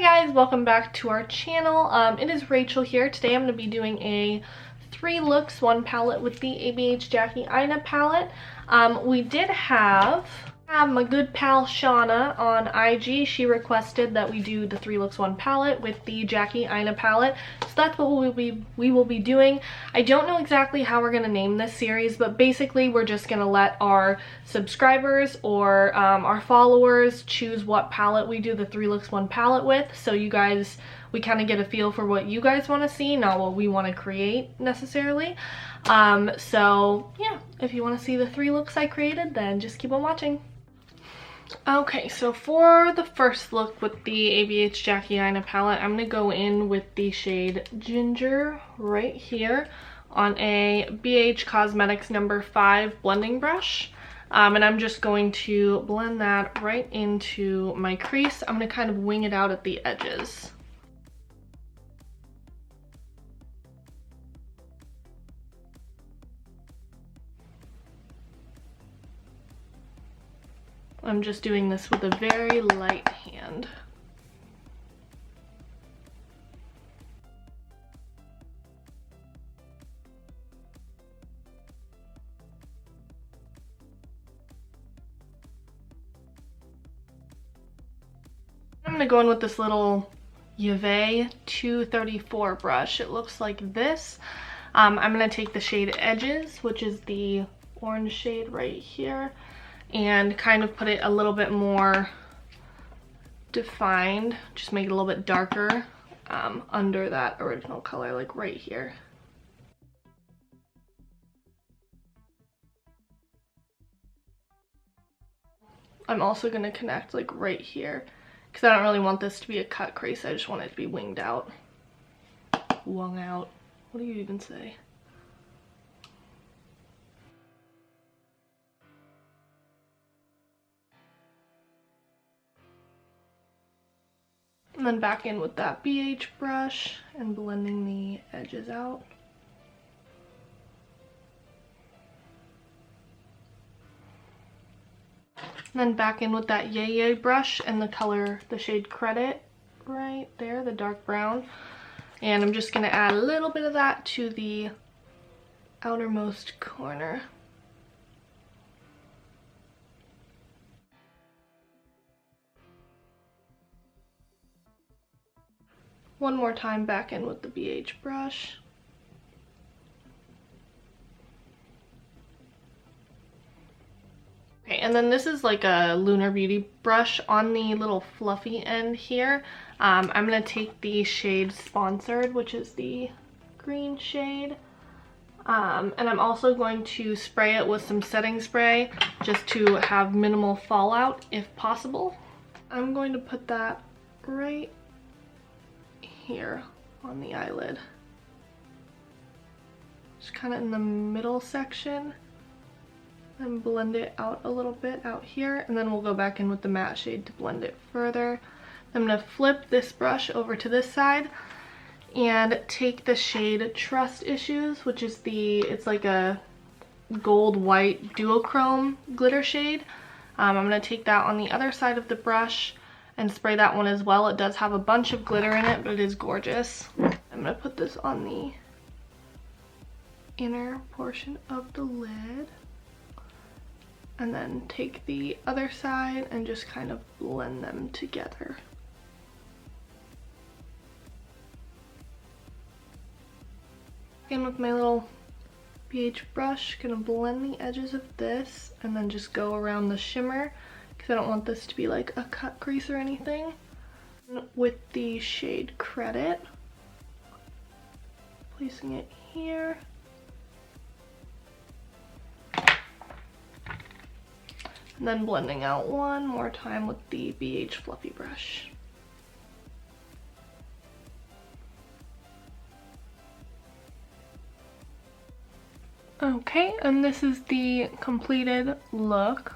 Hi guys, welcome back to our channel. It is Rachel here. Today I'm going to be doing a 3 looks, 1 palette with the ABH Jackie Aina palette. We did have my good pal Shauna on IG. She requested that we do the 3 looks, 1 palette with the Jackie Aina palette. So that's what we will be doing. I don't know exactly how we're going to name this series, but basically we're just going to let our subscribers or our followers choose what palette we do the 3 looks, 1 palette with. So you guys, we kind of get a feel for what you guys want to see, not what we want to create necessarily. So yeah, if you want to see the 3 looks I created, then just keep on watching. Okay, so for the first look with the ABH Jackie Aina palette, I'm going to go in with the shade Ginger right here on a BH Cosmetics number 5 blending brush. And I'm just going to blend that right into my crease. I'm going to kind of wing it out at the edges. I'm just doing this with a very light hand. I'm going to go in with this little Yves 234 brush. It looks like this. I'm going to take the shade Edges, which is the orange shade right here, and kind of put it a little bit more defined, just make it a little bit darker under that original color, like right here. I'm also going to connect like right here, because I don't really want this to be a cut crease, I just want it to be winged out. Wung out. What do you even say? And then back in with that BH brush and blending the edges out. And then back in with that Yay brush and the color, the shade Credit right there, the dark brown. And I'm just going to add a little bit of that to the outermost corner. One more time back in with the BH brush. Okay, and then this is like a Lunar Beauty brush on the little fluffy end here. I'm going to take the shade Sponsored, which is the green shade. And I'm also going to spray it with some setting spray just to have minimal fallout if possible. I'm going to put that right here on the eyelid, just kind of in the middle section, and blend it out a little bit out here, and then we'll go back in with the matte shade to blend it further. I'm going to flip this brush over to this side and take the shade Trust Issues, which is it's like a gold white duochrome glitter shade. I'm going to take that on the other side of the brush and spray that one as well. It does have a bunch of glitter in it, but it is gorgeous. I'm going to put this on the inner portion of the lid, and then take the other side and just kind of blend them together. Again with my little BH brush, gonna blend the edges of this and then just go around the shimmer, because I don't want this to be like a cut crease or anything. With the shade Credit, placing it here. And then blending out one more time with the BH Fluffy brush. Okay, and this is the completed look.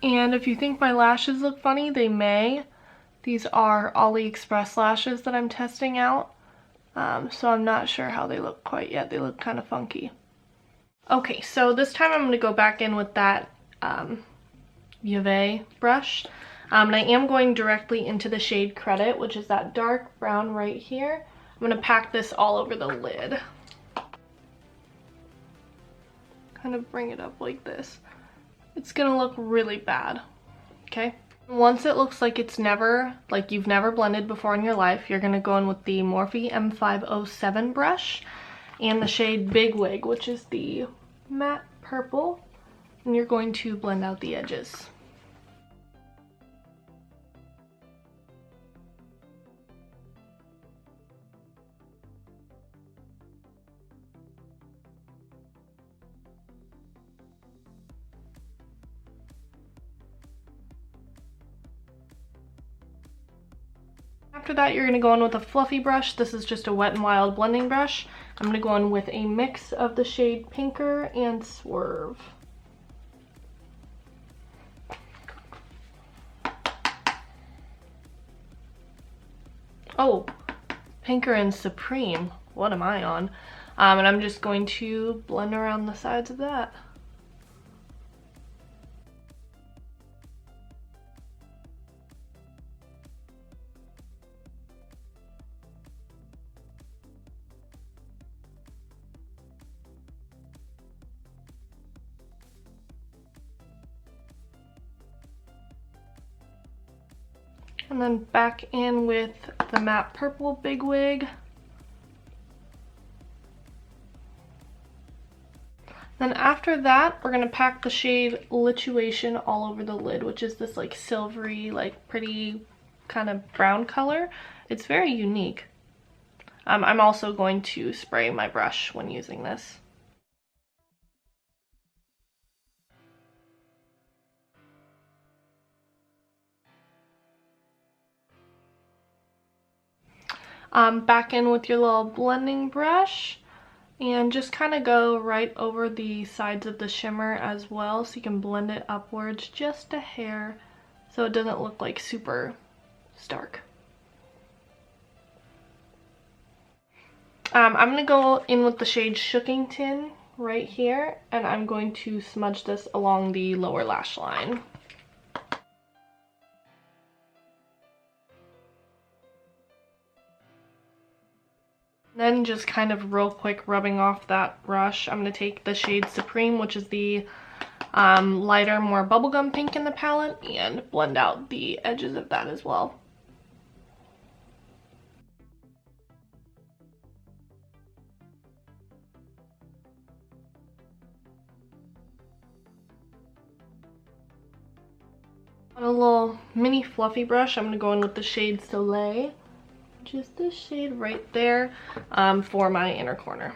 And if you think my lashes look funny, they may. These are AliExpress lashes that I'm testing out. So I'm not sure how they look quite yet. They look kind of funky. Okay, so this time I'm going to go back in with that Beauvais brush. And I am going directly into the shade Credit, which is that dark brown right here. I'm going to pack this all over the lid. Kind of bring it up like this. It's going to look really bad, okay? Once it looks like it's you've never blended before in your life, you're going to go in with the Morphe M507 brush and the shade Big Wig, which is the matte purple, and you're going to blend out the edges. After that, you're going to go in with a fluffy brush. This is just a Wet n Wild blending brush. I'm going to go in with a mix of the shade Pinker and Swerve. Oh, Pinker and Supreme. What am I on? And I'm just going to blend around the sides of that. And then back in with the matte purple Big Wig. Then after that, we're gonna pack the shade Lituation all over the lid, which is this like silvery, like pretty kind of brown color. It's very unique. I'm also going to spray my brush when using this. Back in with your little blending brush and just kind of go right over the sides of the shimmer as well, so you can blend it upwards just a hair so it doesn't look like super stark. I'm going to go in with the shade Shookington right here, and I'm going to smudge this along the lower lash line. Then just kind of real quick rubbing off that brush, I'm going to take the shade Supreme, which is the lighter, more bubblegum pink in the palette, and blend out the edges of that as well. On a little mini fluffy brush, I'm going to go in with the shade Soleil. Just this shade right there for my inner corner.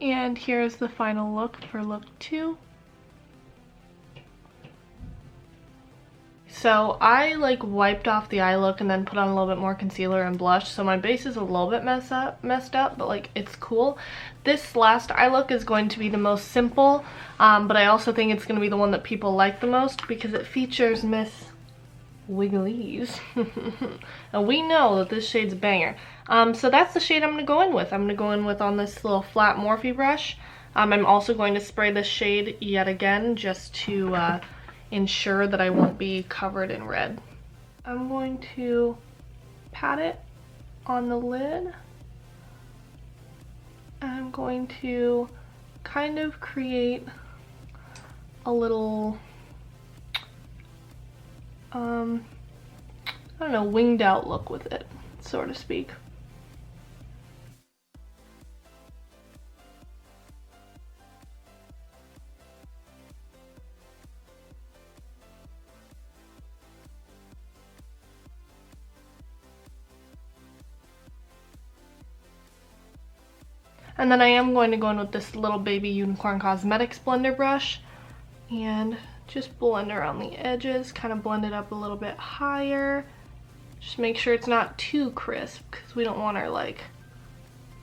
And here's the final look for look 2. So I like wiped off the eye look and then put on a little bit more concealer and blush, so my base is a little bit messed up, but like it's cool. This last eye look is going to be the most simple, but I also think it's going to be the one that people like the most because it features Miss Wigglies. And we know that this shade's a banger. So that's the shade I'm going to go in with. I'm going to go in with on this little flat Morphe brush. I'm also going to spray this shade yet again just to ensure that I won't be covered in red. I'm going to pat it on the lid. I'm going to kind of create a little, I don't know, winged out look with it, so to speak. And then I am going to go in with this little baby Unicorn Cosmetics blender brush and just blend around the edges, kind of blend it up a little bit higher. Just make sure it's not too crisp because we don't want our like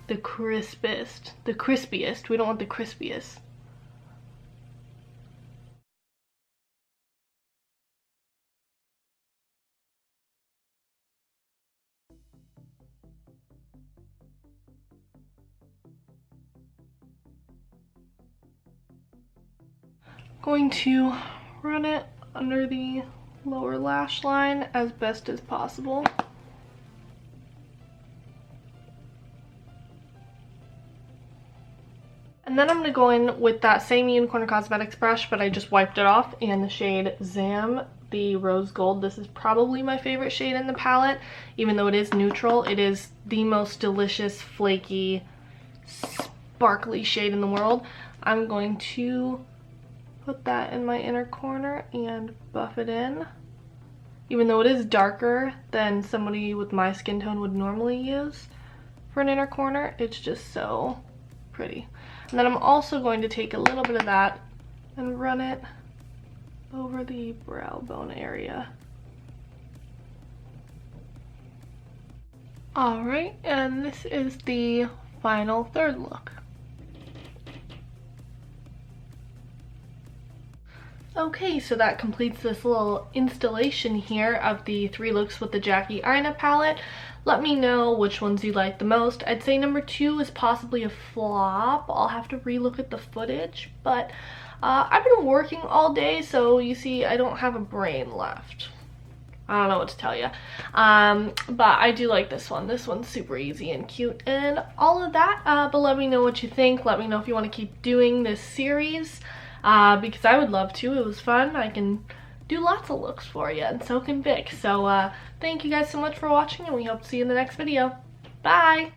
the crispiest. We don't want the crispiest. going to run it under the lower lash line as best as possible. And then I'm going to go in with that same Unicorn Cosmetics brush, but I just wiped it off, in the shade Zam, the Rose Gold. This is probably my favorite shade in the palette. Even though it is neutral, it is the most delicious, flaky, sparkly shade in the world. I'm going to put that in my inner corner and buff it in. Even though it is darker than somebody with my skin tone would normally use for an inner corner, it's just so pretty. And then I'm also going to take a little bit of that and run it over the brow bone area. Alright, and this is the final third look. Okay, so that completes this little installation here of the 3 looks with the Jackie Aina palette. Let me know which ones you like the most. I'd say number 2 is possibly a flop. I'll have to relook at the footage, but I've been working all day, so you see I don't have a brain left. I don't know what to tell you. But I do like this one. This one's super easy and cute and all of that. But let me know what you think. Let me know if you want to keep doing this series. Because I would love to. It was fun. I can do lots of looks for you, and so can Vic. So thank you guys so much for watching, and we hope to see you in the next video. Bye!